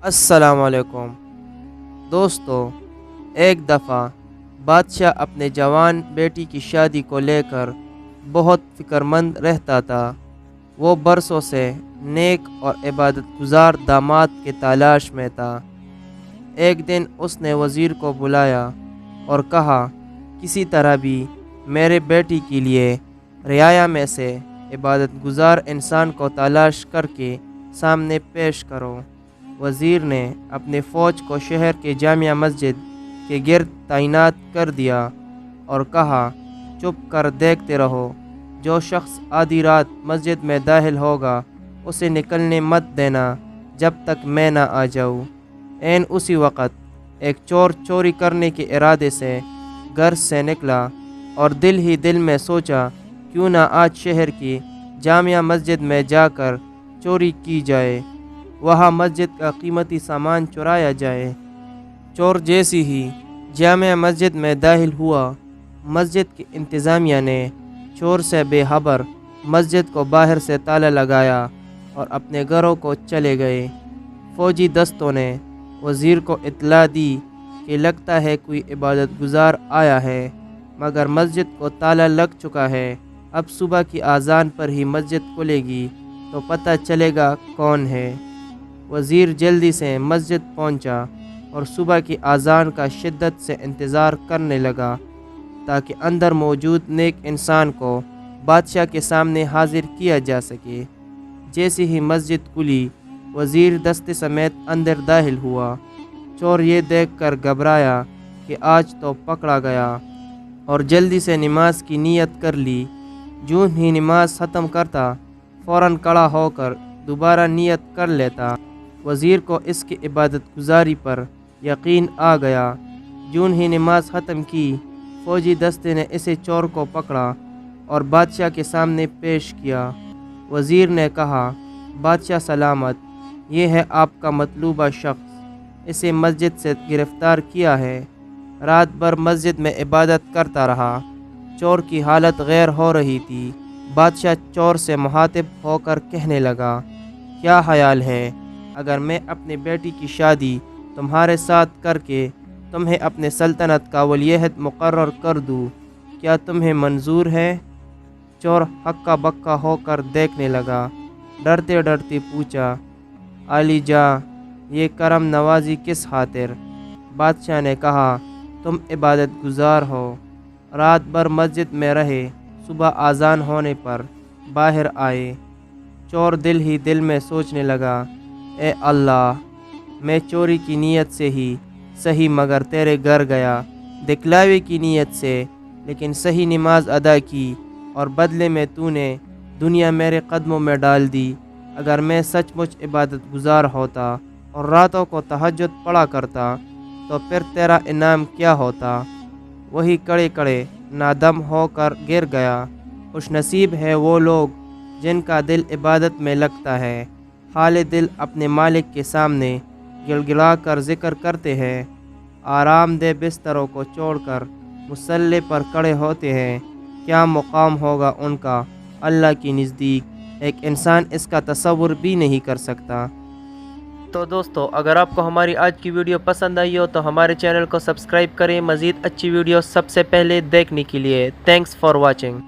अस्सलाम वालेकुम दोस्तों। एक दफ़ा बादशाह अपने जवान बेटी की शादी को लेकर बहुत फ़िक्रमंद रहता था। वो बरसों से नेक और इबादत गुजार दामाद के तलाश में था। एक दिन उसने वज़ीर को बुलाया और कहा, किसी तरह भी मेरे बेटी के लिए रियाया में से इबादत गुजार इंसान को तलाश करके सामने पेश करो। वज़ीर ने अपने फ़ौज को शहर के जामिया मस्जिद के गिर्द तैनात कर दिया और कहा, चुप कर देखते रहो। जो शख्स आधी रात मस्जिद में दाखिल होगा उसे निकलने मत देना जब तक मैं ना आ जाऊँ। ऐन उसी वक़्त एक चोर चोरी करने के इरादे से घर से निकला और दिल ही दिल में सोचा, क्यों ना आज शहर की जामिया मस्जिद में जाकर चोरी की जाए, वहाँ मस्जिद का कीमती सामान चुराया जाए। चोर जैसी ही जामिया मस्जिद में दाखिल हुआ, मस्जिद की इंतज़ामिया ने चोर से बेखबर मस्जिद को बाहर से ताला लगाया और अपने घरों को चले गए। फ़ौजी दस्तों ने वज़ीर को इत्तला दी कि लगता है कोई इबादत गुजार आया है, मगर मस्जिद को ताला लग चुका है। अब सुबह की आज़ान पर ही मस्जिद खुलेगी तो पता चलेगा कौन है। वज़ीर जल्दी से मस्जिद पहुंचा और सुबह की आज़ान का शिद्दत से इंतज़ार करने लगा ताकि अंदर मौजूद नेक इंसान को बादशाह के सामने हाजिर किया जा सके। जैसे ही मस्जिद खुली, वज़ीर दस्ते समेत अंदर दाखिल हुआ। चोर ये देखकर घबराया कि आज तो पकड़ा गया और जल्दी से नमाज की नीयत कर ली। जूँ ही नमाज ख़त्म करता, फ़ौरन खड़ा होकर दोबारा नीयत कर लेता। वज़ीर को इसकी इबादत गुजारी पर यकीन आ गया। जूँ ही नमाज ख़त्म की, फ़ौजी दस्ते ने इसे चोर को पकड़ा और बादशाह के सामने पेश किया। वज़ीर ने कहा, बादशाह सलामत, ये है आपका मतलूबा शख्स। इसे मस्जिद से गिरफ़्तार किया है। रात भर मस्जिद में इबादत करता रहा। चोर की हालत गैर हो रही थी। बादशाह चोर से मुखातिब होकर कहने लगा, क्या ख्याल है अगर मैं अपनी बेटी की शादी तुम्हारे साथ करके तुम्हें अपने सल्तनत का वलीअहद मुकर्रर कर दूँ? क्या तुम्हें मंजूर है? चोर हक्का बक्का होकर देखने लगा। डरते डरते पूछा, आली जा, ये करम नवाजी किस खातिर? बादशाह ने कहा, तुम इबादत गुजार हो, रात भर मस्जिद में रहे, सुबह आज़ान होने पर बाहर आए। चोर दिल ही दिल में सोचने लगा, ए अल्लाह, मैं चोरी की नीयत से ही सही मगर तेरे घर गया, दिखलावे की नीयत से, लेकिन सही नमाज अदा की और बदले में तूने दुनिया मेरे कदमों में डाल दी। अगर मैं सचमुच इबादत गुजार होता और रातों को तहज्जुद पढ़ा करता तो फिर तेरा इनाम क्या होता? वही कड़े कड़े नादम होकर गिर गया। खुशनसीब है वो लोग जिनका दिल इबादत में लगता है। खाली दिल अपने मालिक के सामने गिड़गिड़ा कर ज़िक्र करते हैं। आरामदेह बिस्तरों को छोड़कर मुसल्ले पर खड़े होते हैं। क्या मुकाम होगा उनका अल्लाह की नज़दीक, एक इंसान इसका तसव्वुर भी नहीं कर सकता। तो दोस्तों, अगर आपको हमारी आज की वीडियो पसंद आई हो तो हमारे चैनल को सब्सक्राइब करें मज़ीद अच्छी वीडियो सबसे पहले देखने के लिए। Thanks for watching.